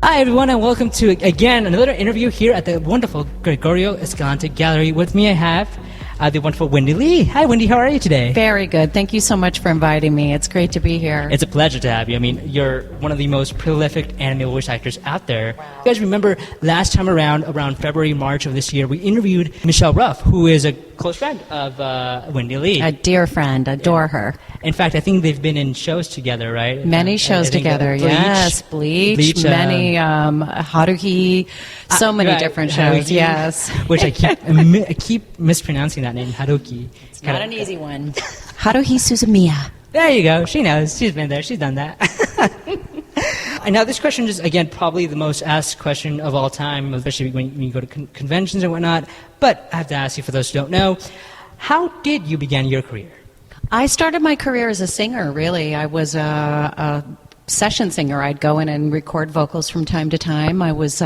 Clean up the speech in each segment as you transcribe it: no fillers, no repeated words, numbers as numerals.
Hi everyone, and welcome to, again, another interview here at the wonderful Gregorio Escalante Gallery. With me I have the wonderful Wendee Lee. Hi Wendee, how are you today? Very good. Thank you so much for inviting me. It's great to be here. It's a pleasure to have you. I mean, you're one of the most prolific anime voice actors out there. Wow. You guys remember last time around February, March of this year, we interviewed Michelle Ruff, who is a close friend of Wendee Lee. A dear friend. Adore her. In fact, I think they've been in shows together, right? Many shows together, yes. Bleach, many, Haruhi, so many different shows, Haruhi, yes. Which I keep mispronouncing that name, Haruhi. It's not an easy one. Haruhi Suzumiya. There you go. She knows. She's been there. She's done that. And now this question is, again, probably the most asked question of all time, especially when you go to conventions and whatnot. But I have to ask you, for those who don't know, how did you begin your career? I started my career as a singer, really. I was a session singer. I'd go in and record vocals from time to time. I was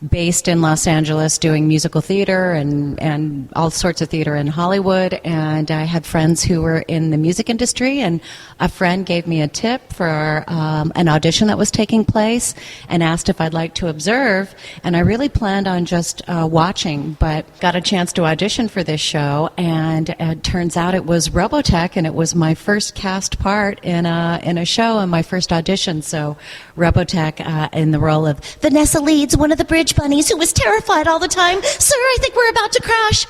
based in Los Angeles doing musical theater and all sorts of theater in Hollywood, and I had friends who were in the music industry, and a friend gave me a tip for an audition that was taking place and asked if I'd like to observe, and I really planned on just watching, but got a chance to audition for this show, and it turns out it was Robotech, and it was my first cast part in a show and my first audition. So Robotech in the role of Vanessa Leeds, one of the bridge bunnies who was terrified all the time. Sir, I think we're about to crash.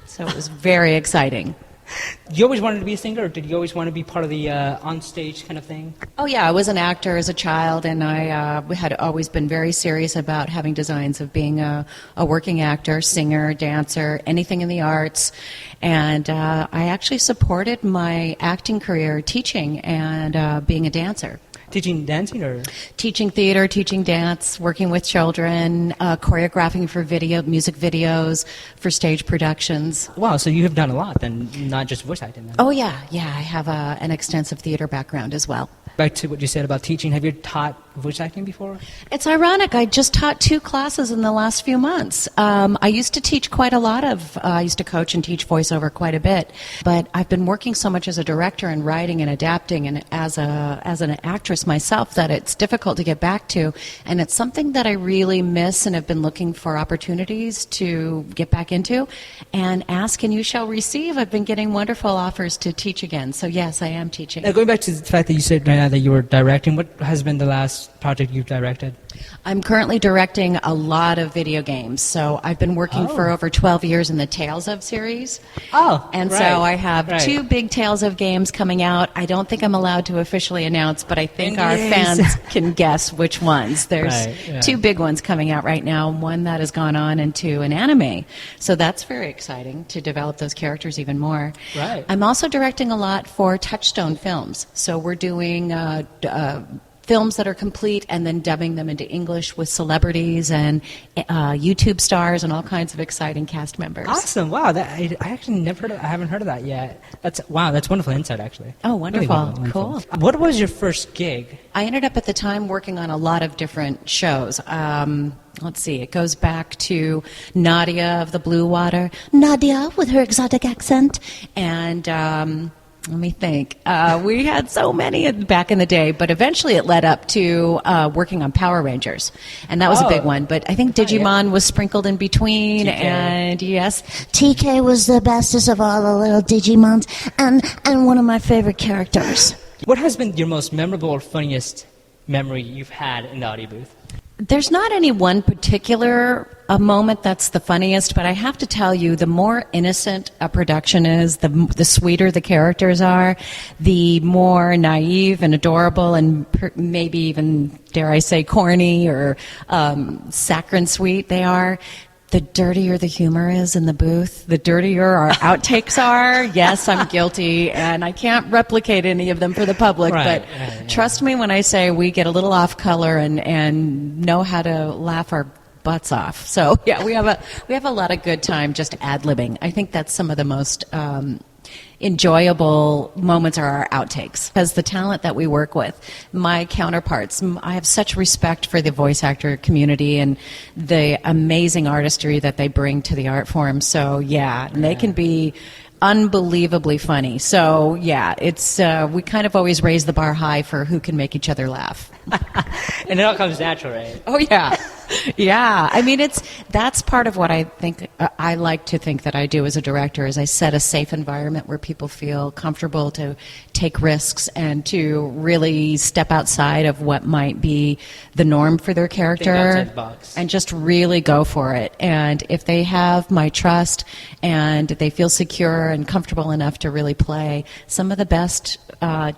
So it was very exciting. You always wanted to be a singer, or did you always want to be part of the on-stage kind of thing? Oh, yeah. I was an actor as a child, and I had always been very serious about having designs of being a working actor, singer, dancer, anything in the arts. And I actually supported my acting career teaching and being a dancer. Teaching dancing or? Teaching theater, teaching dance, working with children, choreographing for music videos, for stage productions. Wow, so you have done a lot then, not just voice acting then. Oh yeah, I have an extensive theater background as well. Back to what you said about teaching, have you taught voice acting before? It's ironic, I just taught 2 classes in the last few months. I used to teach quite a lot I used to coach and teach voiceover quite a bit, but I've been working so much as a director and writing and adapting and as an actress myself that it's difficult to get back to, and it's something that I really miss and have been looking for opportunities to get back into, and ask and you shall receive. I've been getting wonderful offers to teach again, so yes, I am teaching. Now, going back to the fact that you said right now that you were directing, what has been the last project you've directed? I'm currently directing a lot of video games. So I've been working for over 12 years in the Tales of series. And so I have 2 big Tales of games coming out. I don't think I'm allowed to officially announce, but I think our fans can guess which ones. There's 2 big ones coming out right now, one that has gone on into an anime. So that's very exciting to develop those characters even more. Right. I'm also directing a lot for Touchstone Films. So we're doing films that are complete and then dubbing them into English with celebrities and YouTube stars and all kinds of exciting cast members. Awesome! Wow, I actually I haven't heard of that yet. That's wonderful insight, actually. Oh, wonderful! Really wonderful. Cool. What was your first gig? I ended up at the time working on a lot of different shows. Let's see, it goes back to Nadia of the Blue Water, Nadia with her exotic accent, and let me think. We had so many back in the day, but eventually it led up to working on Power Rangers, and that was a big one. But I think Digimon was sprinkled in between, TK. And yes, TK was the bestest of all the little Digimons, and one of my favorite characters. What has been your most memorable or funniest memory you've had in the audio booth? There's not any one particular moment that's the funniest, but I have to tell you, the more innocent a production is, the sweeter the characters are, the more naive and adorable and maybe even, dare I say, corny or saccharine sweet they are. The dirtier the humor is in the booth, the dirtier our outtakes are. Yes, I'm guilty, and I can't replicate any of them for the public, but trust me when I say we get a little off color and know how to laugh our butts off. So yeah, we have a lot of good time just ad-libbing. I think that's some of the most enjoyable moments are our outtakes, because the talent that we work with, my counterparts, I have such respect for the voice actor community and the amazing artistry that they bring to the art form. So yeah, and they can be unbelievably funny. So yeah, it's we kind of always raise the bar high for who can make each other laugh. And it all comes natural, right? Oh yeah, yeah. I mean, that's part of what I think. I like to think that I do as a director is I set a safe environment where people feel comfortable to take risks and to really step outside of what might be the norm for their character, Think outside the box. and just really go for it. And if they have my trust and they feel secure and comfortable enough to really play, some of the best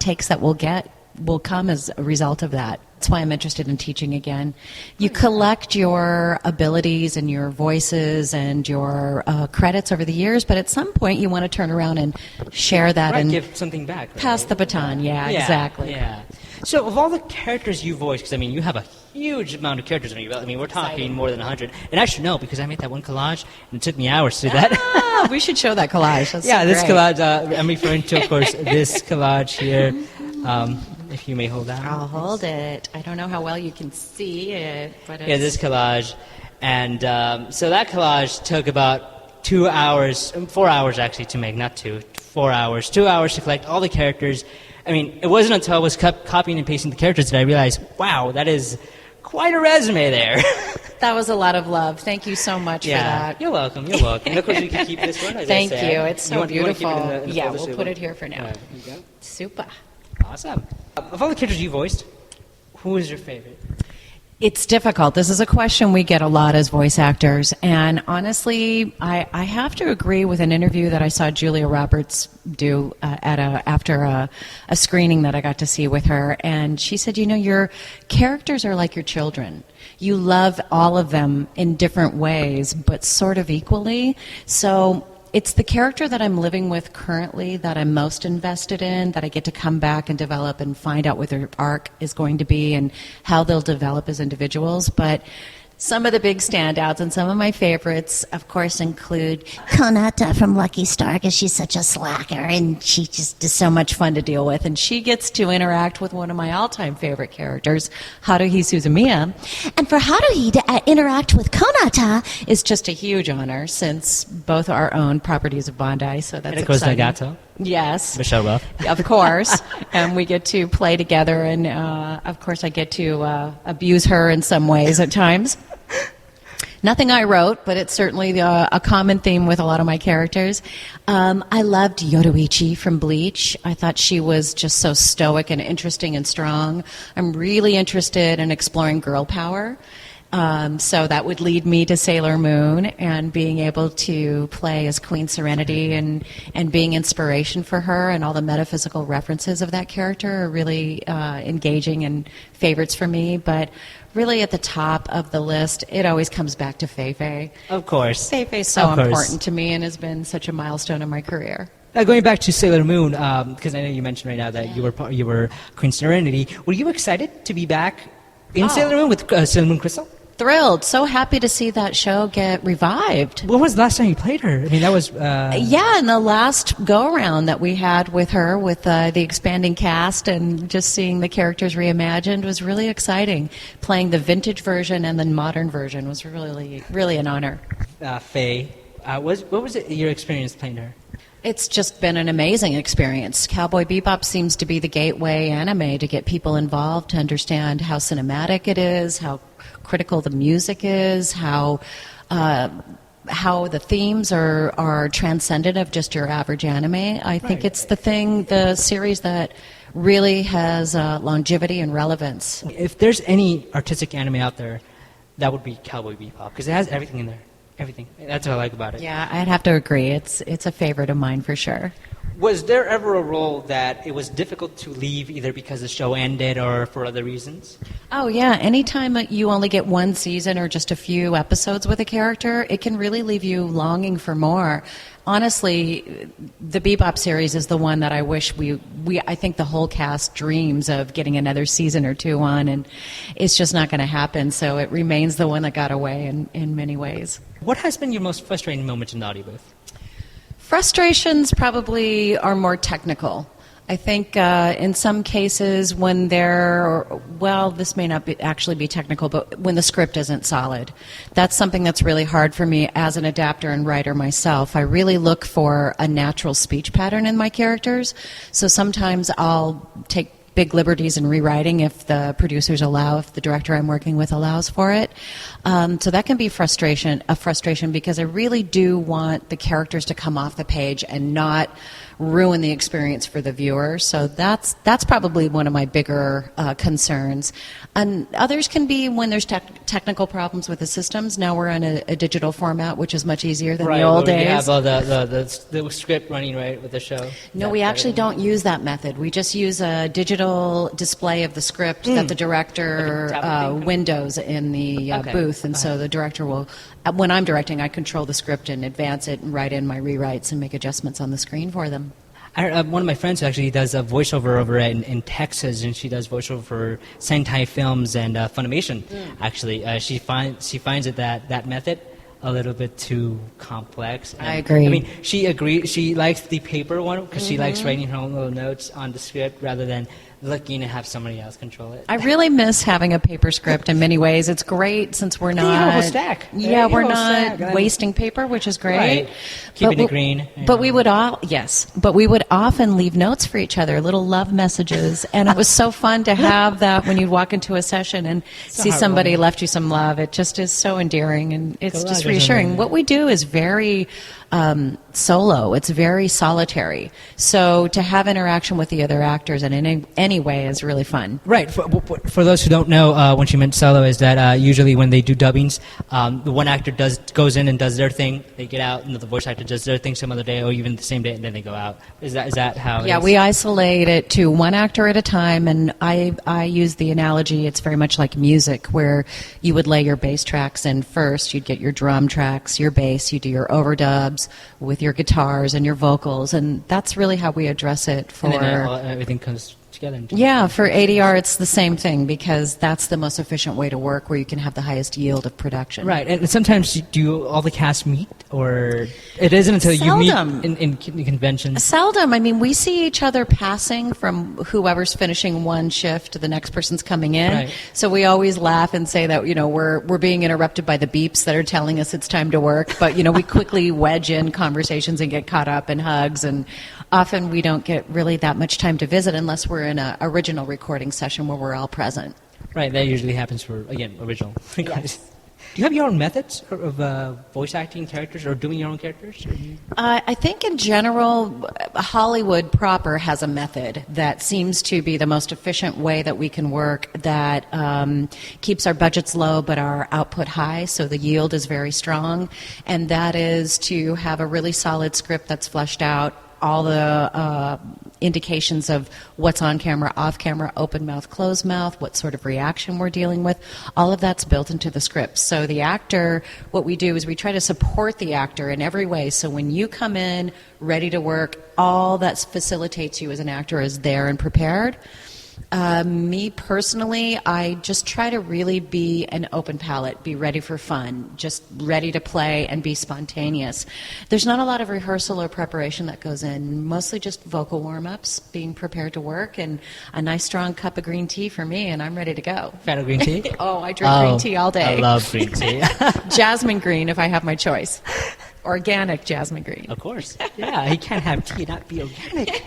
takes that we'll get will come as a result of that. That's why I'm interested in teaching again. You collect your abilities and your voices and your credits over the years, but at some point you want to turn around and share that Right, and give something back. Right? pass the baton. Yeah, exactly. Yeah. So of all the characters you voiced, because I mean you have a huge amount of characters on your belt. I mean we're talking Exciting. more than 100. And I should know because I made that one collage and it took me hours to do that. We should show that collage. That's Yeah, so this great. collage, I'm referring to, of course, this collage here. If you may hold that. I'll hold it. I don't know how well you can see it, but it's... Yeah, this collage. And so that collage took about 2 hours, 4 hours actually to make, not 2, 4 hours. 2 hours to collect all the characters. I mean, it wasn't until I was copying and pasting the characters that I realized, wow, that is quite a resume there. That was a lot of love. Thank you so much for that. You're welcome, you're welcome. And of course we can keep this one, as Thank I said. you. It's so You wanna keep beautiful. it in the Yeah, folder we'll so put we- it here for now. There you go. Super. Awesome. Of all the characters you voiced, who is your favorite? It's difficult. This is a question we get a lot as voice actors. And honestly, I have to agree with an interview that I saw Julia Roberts do after a screening that I got to see with her. And she said, you know, your characters are like your children. You love all of them in different ways, but sort of equally. So it's the character that I'm living with currently that I'm most invested in, that I get to come back and develop and find out what their arc is going to be and how they'll develop as individuals. But some of the big standouts and some of my favorites, of course, include Konata from Lucky Star, because she's such a slacker and she just is so much fun to deal with. And she gets to interact with one of my all-time favorite characters, Haruhi Suzumiya. And for Haruhi to interact with Konata is just a huge honor, since both are our own properties of Bondi. So that's And of course, exciting. Nagato. Yes. Michelle Ruff. Of course. And we get to play together, and of course I get to abuse her in some ways at times. Nothing I wrote, but it's certainly a common theme with a lot of my characters. I loved Yoruichi from Bleach. I thought she was just so stoic and interesting and strong. I'm really interested in exploring girl power. So that would lead me to Sailor Moon and being able to play as Queen Serenity and being inspiration for her, and all the metaphysical references of that character are really engaging and favorites for me. But really at the top of the list, it always comes back to Fei-Fei. Of course. Fei-Fei's so Of course. important to me and has been such a milestone in my career. Now, going back to Sailor Moon, because I know you mentioned right now that you were Queen Serenity. Were you excited to be back in Sailor Moon with Sailor Moon Crystal? Thrilled. So happy to see that show get revived. When was the last time you played her? I mean, that was... Yeah, and the last go-around that we had with her, with the expanding cast and just seeing the characters reimagined was really exciting. Playing the vintage version and the modern version was really, really an honor. Faye, what was your experience playing her? It's just been an amazing experience. Cowboy Bebop seems to be the gateway anime to get people involved, to understand how cinematic it is, how critical the music is, how the themes are transcendent of just your average anime. I think it's the series that really has longevity and relevance. If there's any artistic anime out there, that would be Cowboy Bebop, because it has everything in there. Everything. That's what I like about it. Yeah, I'd have to agree. It's a favorite of mine for sure. Was there ever a role that it was difficult to leave, either because the show ended or for other reasons? Oh, yeah. Anytime you only get one season or just a few episodes with a character, it can really leave you longing for more. Honestly, the Bebop series is the one that I wish I think the whole cast dreams of getting another season or two on, and it's just not going to happen. So it remains the one that got away in many ways. What has been your most frustrating moment in the audio booth? Frustrations probably are more technical. I think in some cases when this may not actually be technical, but when the script isn't solid. That's something that's really hard for me as an adapter and writer myself. I really look for a natural speech pattern in my characters. So sometimes I'll take big liberties in rewriting if the producers allow, if the director I'm working with allows for it. So that can be a frustration because I really do want the characters to come off the page and not ruin the experience for the viewer. So that's probably one of my bigger concerns. And others can be when there's technical problems with the systems. Now we're in a digital format, which is much easier than the old days. You have all the script running right with the show. No, we actually don't use that method. We just use a digital display of the script that the director windows in the booth. And so the director will, when I'm directing, I control the script and advance it and write in my rewrites and make adjustments on the screen for them. One of my friends actually does a voiceover over in Texas, and she does voiceover for Sentai Films and Funimation. Actually, she finds it that method a little bit too complex. And, I agree. I mean, she agrees. She likes the paper one because she likes writing her own little notes on the script rather than looking to have somebody else control it. I really miss having a paper script in many ways. It's great since we're not... You have a whole stack. Yeah, we're not wasting paper, which is great. Right. Keeping it green. But we would often leave notes for each other, little love messages, and it was so fun to have that when you'd walk into a session and see somebody left you some love. It just is so endearing, and it's just reassuring. What we do is very solo. It's very solitary. So to have interaction with the other actors in any way is really fun. Right. For those who don't know, when she meant solo, is that usually when they do dubbings, the one actor goes in and does their thing, they get out, and the voice actor does their thing some other day, or even the same day, and then they go out. Is that how it is? Yeah, we isolate it to one actor at a time, and I use the analogy, it's very much like music, where you would lay your bass tracks in first, you'd get your drum tracks, your bass, you do your overdubs with your guitars and your vocals, and that's really how we address it for... And then everything comes together. Yeah, for ADR it's the same thing because that's the most efficient way to work where you can have the highest yield of production. Right, and sometimes do all the cast meet, or it isn't until you meet in conventions? Seldom. I mean, we see each other passing from whoever's finishing one shift to the next person's coming in. Right. So we always laugh and say that, we're being interrupted by the beeps that are telling us it's time to work, but, we quickly wedge in conversations and get caught up in hugs, and often we don't get really that much time to visit unless we're in an original recording session where we're all present. Right, that usually happens for, again, original recordings. Yes. Do you have your own methods of voice acting characters or doing your own characters? I think in general, Hollywood proper has a method that seems to be the most efficient way that we can work that keeps our budgets low but our output high, so the yield is very strong. And that is to have a really solid script that's fleshed out, all the indications of what's on camera, off camera, open mouth, closed mouth, what sort of reaction we're dealing with. All of that's built into the script. So the actor, what we do is we try to support the actor in every way. So when you come in ready to work, all that facilitates you as an actor is there and prepared. Me personally, I just try to really be an open palette, be ready for fun, just ready to play and be spontaneous. There's not a lot of rehearsal or preparation that goes in, mostly just vocal warm-ups, being prepared to work, and a nice strong cup of green tea for me, and I'm ready to go. Fan of green tea? Oh, I drink green tea all day. I love green tea. Jasmine green if I have my choice. Organic jasmine green. Of course. Yeah, you can't have tea and not be organic.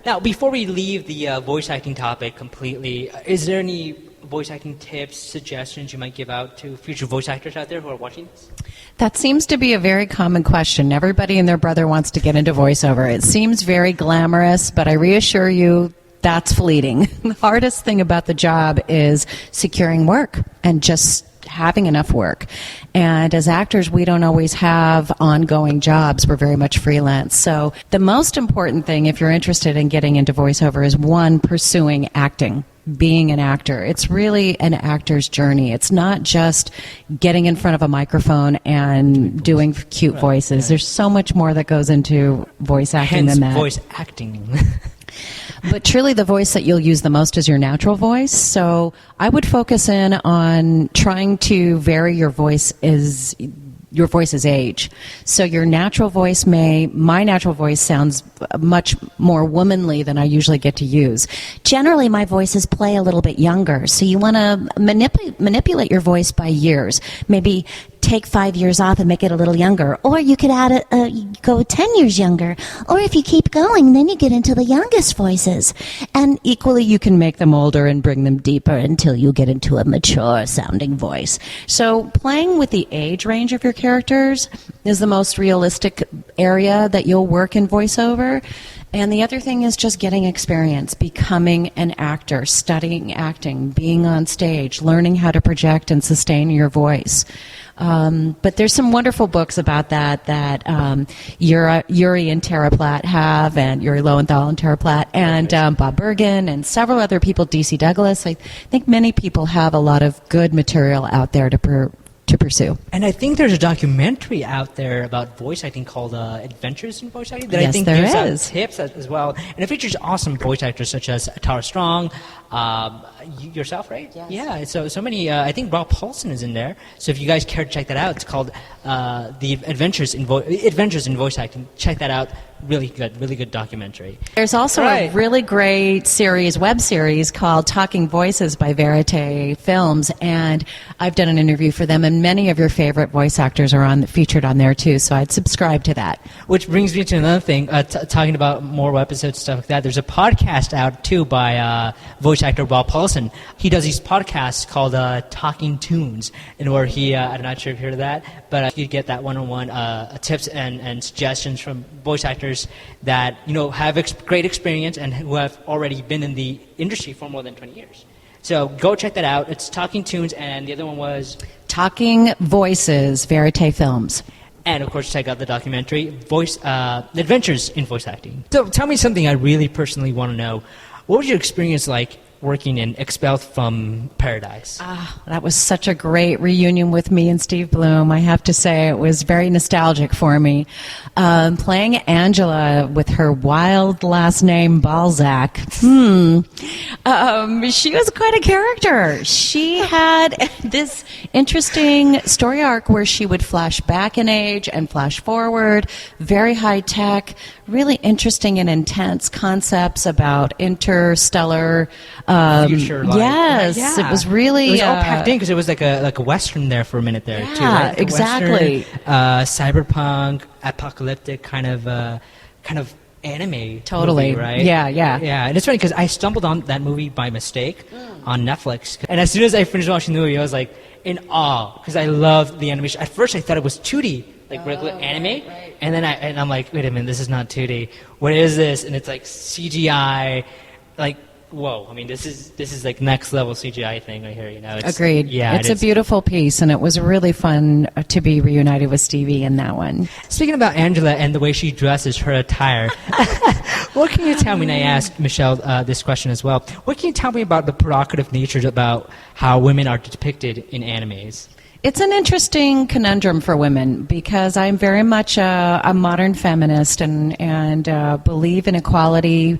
Now, before we leave the voice acting topic completely, is there any voice acting tips, suggestions you might give out to future voice actors out there who are watching this? That seems to be a very common question. Everybody and their brother wants to get into voiceover. It seems very glamorous, but I reassure you, that's fleeting. The hardest thing about the job is securing work and just having enough work. And as actors, we don't always have ongoing jobs. We're very much freelance. So the most important thing, if you're interested in getting into voiceover, is one, pursuing acting, being an actor. It's really an actor's journey. It's not just getting in front of a microphone and doing cute voices. There's so much more that goes into voice acting than that. Voice acting. But truly the voice that you'll use the most is your natural voice. So I would focus in on trying to vary your voice's age. So your natural voice my natural voice sounds much more womanly than I usually get to use. Generally, my voices play a little bit younger. So you want to manipulate your voice by years. Maybe take 5 years off and make it a little younger, or you could add go 10 years younger, or if you keep going, then you get into the youngest voices. And equally, you can make them older and bring them deeper until you get into a mature sounding voice. So playing with the age range of your characters is the most realistic area that you'll work in voiceover. And the other thing is just getting experience, becoming an actor, studying acting, being on stage, learning how to project and sustain your voice. But there's some wonderful books about that Yuri and Tara Platt have, and Yuri Lowenthal and Tara Platt, and Bob Bergen, and several other people, DC Douglas. I think many people have a lot of good material out there to pursue. And I think there's a documentary out there about voice acting called Adventures in Voice Acting that I Yes, think there gives is. out tips as well. And it features awesome voice actors such as Tara Strong, yourself, right? Yes. Yeah, so many, I think Rob Paulson is in there. So if you guys care to check that out, it's called The Adventures in Voice Acting. Check that out. Really good documentary. There's also a really great web series called Talking Voices by Verite Films, and I've done an interview for them, and many of your favorite voice actors are featured on there too, so I'd subscribe to that. Which brings me to another thing, talking about more episodes and stuff like that. There's a podcast out too by voice actor Rob Paulson. He does these podcasts called Talking Tunes, and where he, I'm not sure if you've heard of that, but you get that one-on-one tips and suggestions from voice actors that have great experience and who have already been in the industry for more than 20 years. So go check that out. It's Talking Tunes, and the other one was Talking Voices, Verite Films. And, of course, check out the documentary, Adventures in Voice Acting. So tell me something I really personally want to know. What was your experience like working in Expelled from Paradise? That was such a great reunion with me and Steve Bloom. I have to say it was very nostalgic for me. Playing Angela with her wild last name Balzac. She was quite a character. She had this interesting story arc where she would flash back in age and flash forward, very high tech, really interesting and intense concepts about interstellar future life. Yes, Yeah. It was really... It was all packed in because it was like a Western there for a minute there, too, Yeah, right? Like a exactly. Western, cyberpunk, apocalyptic kind of anime Totally. movie, right? Yeah. Yeah, and it's funny because I stumbled on that movie by mistake on Netflix. And as soon as I finished watching the movie, I was like in awe because I loved the animation. At first, I thought it was 2D, like regular anime. Right. And then I'm like, wait a minute, this is not 2D. What is this? And it's like CGI, like... Whoa! I mean, this is like next level CGI thing right here. Agreed. Yeah, it's a beautiful piece, and it was really fun to be reunited with Stevie in that one. Speaking about Angela and the way she dresses, her attire, what can you tell me? And I asked Michelle this question as well. What can you tell me about the provocative nature about how women are depicted in animes? It's an interesting conundrum for women because I'm very much a modern feminist and believe in equality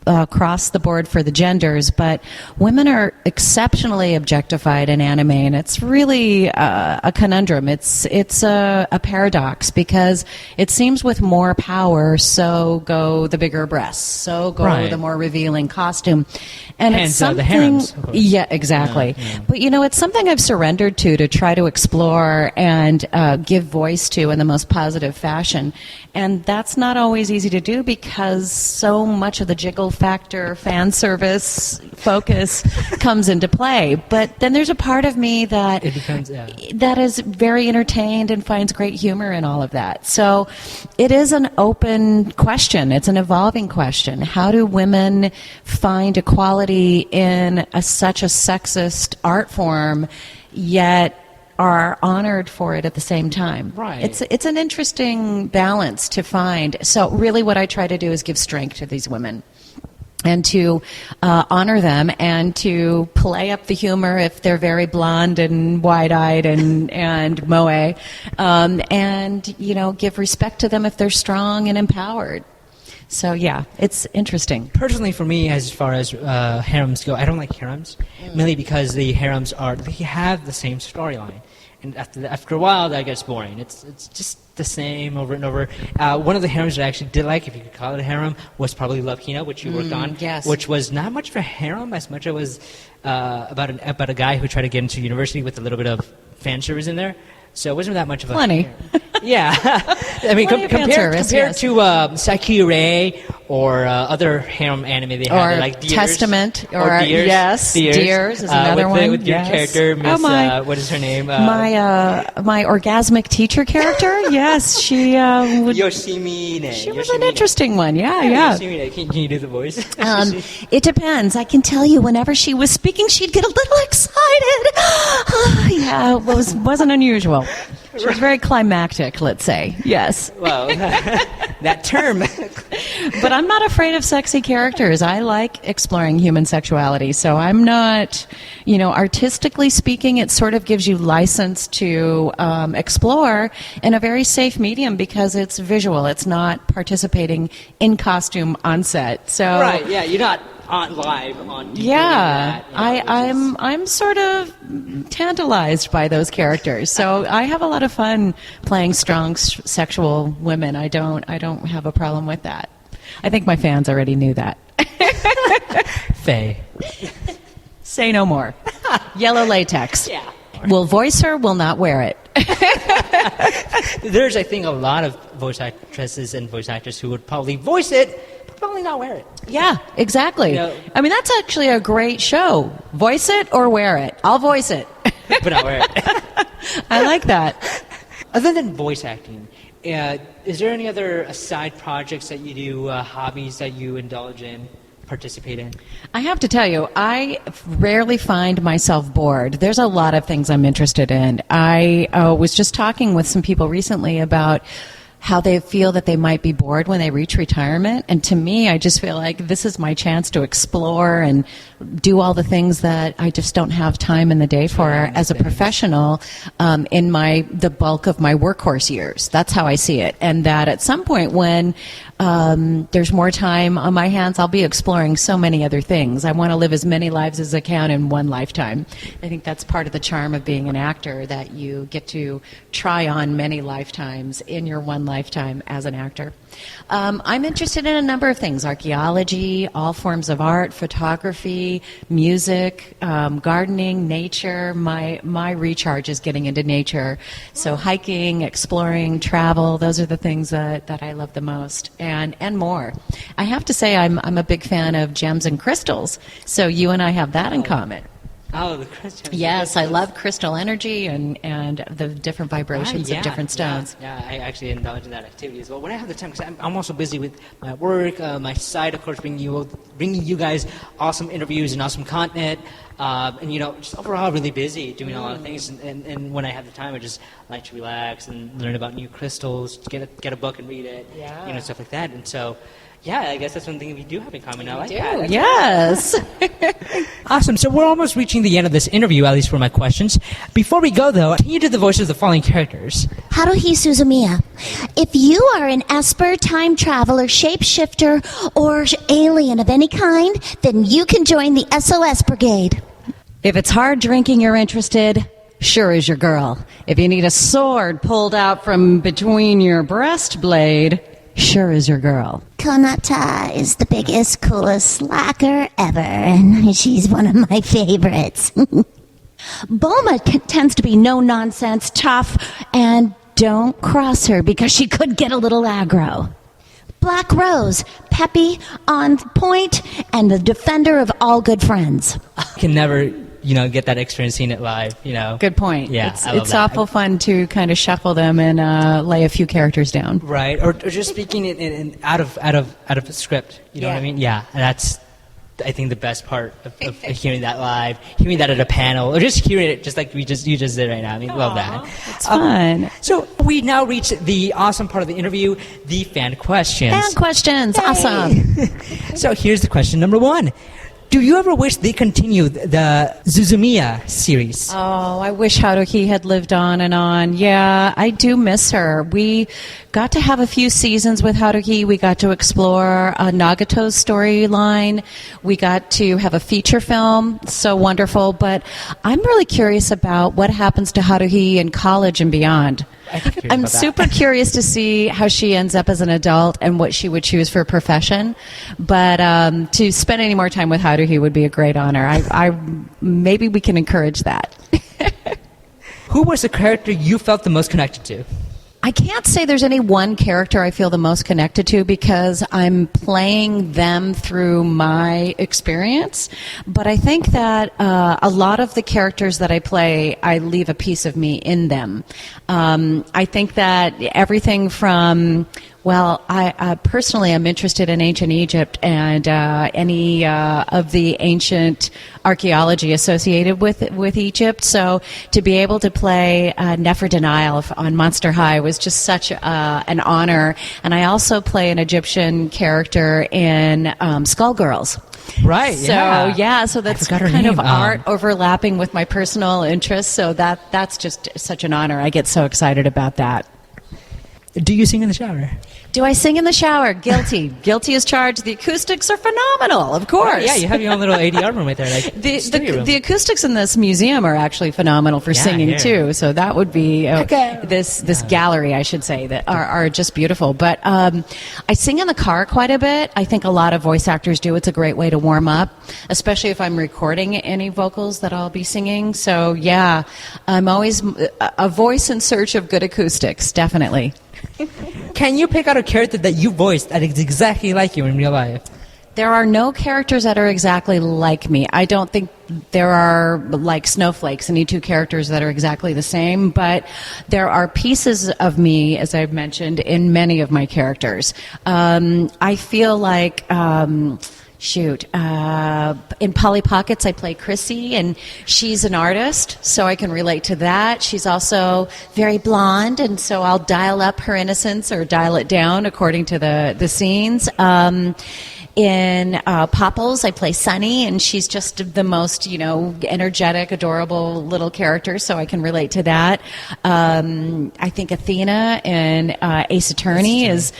across the board for the genders, but women are exceptionally objectified in anime, and it's really a conundrum. It's a paradox because it seems with more power, so go the bigger breasts, so go the more revealing costume, and hence, it's something. The harems, yeah, exactly. Yeah. But it's something I've surrendered to try to explore and give voice to in the most positive fashion, and that's not always easy to do because so much of the jiggle factor, fan service focus comes into play. But then there's a part of me that that is very entertained and finds great humor in all of that. So it is an open question. It's an evolving question. How do women find equality in such a sexist art form, yet are honored for it at the same time? Right. It's an interesting balance to find. So really what I try to do is give strength to these women and to honor them and to play up the humor if they're very blonde and wide-eyed and moe, and give respect to them if they're strong and empowered. So yeah, it's interesting. Personally, for me, as far as harems go, I don't like harems, mainly because they have the same storyline, and after a while, that gets boring. It's just the same over and over. One of the harems that I actually did like, if you could call it a harem, was probably Love Hina, which you worked on, yes. which was not much of a harem as much as it was about a guy who tried to get into university with a little bit of fan service in there. So it wasn't that much of a Plenty. harem. Yeah. I mean, Plenty of fan compared service, to Sakura or other harem anime they have, Or like Deers, Testament, or Deers. yes, Deers is another one. With your yes. character, Miss, my. what is her name? My orgasmic teacher character, yes, she would. Yoshimine. She was an interesting one, yeah. Yoshimine. Can you do the voice? It depends. I can tell you, whenever she was speaking, she'd get a little excited. Yeah, it wasn't unusual. She was very climactic, let's say. Yes. Well, that term. But I'm not afraid of sexy characters. I like exploring human sexuality. So I'm not, artistically speaking, it sort of gives you license to explore in a very safe medium because it's visual. It's not participating in costume on set. So Right, yeah, you're not on live on TV. yeah, I'm sort of tantalized by those characters. So I have a lot of fun playing strong sexual women. I don't have a problem with that. I think my fans already knew that. Faye. Say no more. Yellow latex. Yeah. Will voice her, will not wear it. There's, I think, a lot of voice actresses and voice actors who would probably voice it, but probably not wear it. Yeah, exactly. I mean, that's actually a great show. Voice it or wear it. I'll voice it. But not wear it. I like that. Other than voice acting, is there any other side projects that you do, hobbies that you indulge in, participate in? I have to tell you, I rarely find myself bored. There's a lot of things I'm interested in. I was just talking with some people recently about how they feel that they might be bored when they reach retirement. And to me, I just feel like this is my chance to explore and do all the things that I just don't have time in the day for as a professional in the bulk of my workhorse years. That's how I see it. And that at some point when there's more time on my hands, I'll be exploring so many other things. I want to live as many lives as I can in one lifetime. I think that's part of the charm of being an actor, that you get to try on many lifetimes in your one lifetime as an actor. I'm interested in a number of things: archaeology, all forms of art, photography, music, gardening, nature. My recharge is getting into nature. So hiking, exploring, travel, those are the things that I love the most, and more. I have to say I'm a big fan of gems and crystals, so you and I have that in common. Oh, the crystals. Yes, I love crystal energy and the different vibrations of different stones. Yeah, I actually indulge in that activity as well when I have the time, because I'm also busy with my work, my side, of course, bringing you guys awesome interviews and awesome content, and just overall really busy doing a lot of things. And when I have the time, I just like to relax and learn about new crystals, get a book and read it, stuff like that. And so, yeah, I guess that's one thing we do have in common. I like that. Yes. Awesome. So we're almost reaching the end of this interview, at least for my questions. Before we go, though, can you do the voice of the following characters? Haruhi Suzumiya. If you are an Esper, time traveler, shapeshifter, or alien of any kind, then you can join the SOS Brigade. If it's hard drinking you're interested, sure is your girl. If you need a sword pulled out from between your breastblade, sure is your girl. Konata is the biggest, coolest slacker ever, and she's one of my favorites. Bulma tends to be no-nonsense, tough, and don't cross her because she could get a little aggro. Black Rose, peppy, on point, and the defender of all good friends. Can never, get that experience seeing it live, Good point. Yeah, it's awful fun to kind of shuffle them and lay a few characters down. Right, or just speaking in out of the script. You know what I mean? Yeah, and that's, I think, the best part of hearing that live, hearing that at a panel, or just hearing it just like you just did right now. I mean, love that. It's fun. So we now reach the awesome part of the interview, the fan questions. Fan questions. Awesome. So here's the question number 1. Do you ever wish they continued the Suzumiya series? Oh, I wish Haruhi had lived on and on. Yeah, I do miss her. We got to have a few seasons with Haruhi. We got to explore Nagato's storyline. We got to have a feature film. So wonderful. But I'm really curious about what happens to Haruhi in college and beyond. I'm super curious to see how she ends up as an adult and what she would choose for a profession. But to spend any more time with Haruhi would be a great honor. I maybe we can encourage that. Who was the character you felt the most connected to? I can't say there's any one character I feel the most connected to because I'm playing them through my experience. But I think that a lot of the characters that I play, I leave a piece of me in them. I think that everything from... Well, I personally am interested in ancient Egypt and any of the ancient archaeology associated with Egypt. So to be able to play Nefer-Denial on Monster High was just such an honor. And I also play an Egyptian character in Skullgirls. Right. So that's kind of art overlapping with my personal interests. So that's just such an honor. I get so excited about that. Do you sing in the shower? Do I sing in the shower? Guilty. Guilty as charged. The acoustics are phenomenal, of course. Yeah, you have your own little ADR room right there. Like the acoustics in this museum are actually phenomenal for singing, too. So that would be this gallery, I should say, that are just beautiful. But I sing in the car quite a bit. I think a lot of voice actors do. It's a great way to warm up, especially if I'm recording any vocals that I'll be singing. So, yeah, I'm always a voice in search of good acoustics, definitely. Can you pick out a character that you voiced that is exactly like you in real life? There are no characters that are exactly like me. I don't think there are, like snowflakes, any two characters that are exactly the same, but there are pieces of me, as I've mentioned, in many of my characters. I feel like... in Polly Pockets, I play Chrissy, and she's an artist, so I can relate to that. She's also very blonde, and so I'll dial up her innocence or dial it down according to the scenes. In Popples, I play Sunny, and she's just the most, energetic, adorable little character, so I can relate to that. I think Athena in Ace Attorney is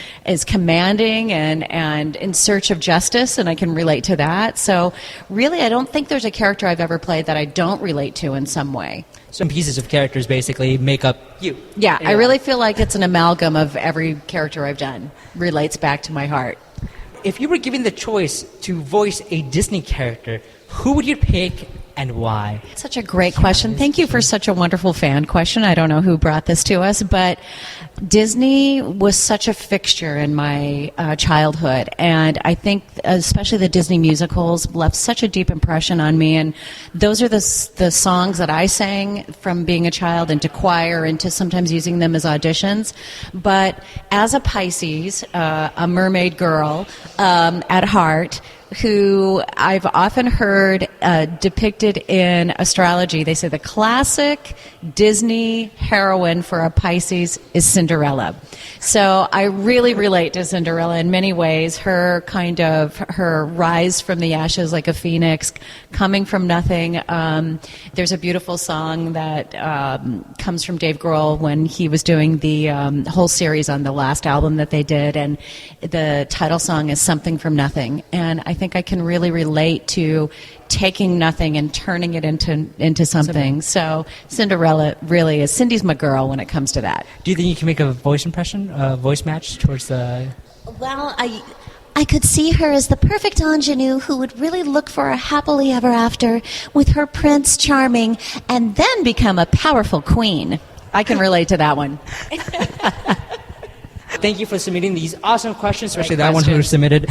commanding and in search of justice, and I can relate to that. So really, I don't think there's a character I've ever played that I don't relate to in some way. Some pieces of characters basically make up you. Yeah, I really feel like it's an amalgam of every character I've done. Relates back to my heart. If you were given the choice to voice a Disney character, who would you pick and why? Such a great question. Thank you for such a wonderful fan question. I don't know who brought this to us, but Disney was such a fixture in my childhood, and I think especially the Disney musicals left such a deep impression on me, and those are the songs that I sang from being a child into choir, into sometimes using them as auditions. But as a Pisces, a mermaid girl at heart, who I've often heard depicted in astrology. They say the classic Disney heroine for a Pisces is Cinderella. So I really relate to Cinderella in many ways. Her rise from the ashes like a phoenix, coming from nothing. There's a beautiful song that comes from Dave Grohl when he was doing the whole series on the last album that they did, and the title song is Something from Nothing. And I think I can really relate to taking nothing and turning it into something. So Cinderella really is. Cindy's my girl when it comes to that. Do you think you can make a voice impression, a voice match towards the... Well, I could see her as the perfect ingenue who would really look for a happily ever after with her Prince Charming and then become a powerful queen. I can relate to that one. Thank you for submitting these awesome questions, especially that one who submitted.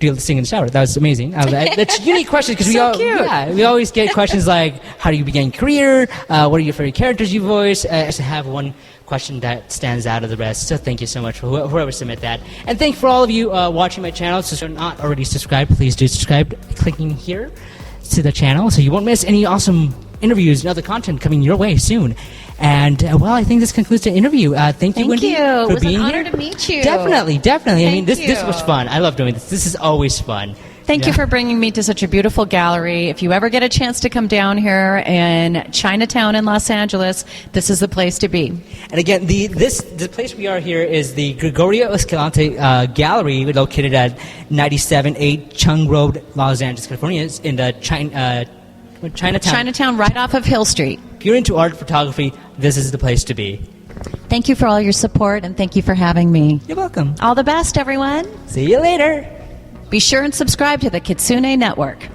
Do you sing in the shower? That was amazing. That's unique questions because we always get questions like, how do you begin your career? What are your favorite characters you voice? I just have one question that stands out of the rest. So thank you so much for whoever submit that. And thank you for all of you watching my channel. So if you're not already subscribed, please do subscribe clicking here to the channel so you won't miss any awesome interviews and other content coming your way soon. And, I think this concludes the interview. Thank you, Wendee, for being here. It was an honor to meet you. Definitely. I mean, this was fun. I love doing this. This is always fun. Thank you for bringing me to such a beautiful gallery. If you ever get a chance to come down here in Chinatown in Los Angeles, this is the place to be. And again, the place we are here is the Gregorio Escalante Gallery, located at 97-8 Chung Road, Los Angeles, California. It's in the Chinatown. Chinatown, right off of Hill Street. If you're into art photography, this is the place to be. Thank you for all your support, and thank you for having me. You're welcome. All the best, everyone. See you later. Be sure and subscribe to the Kitsune Network.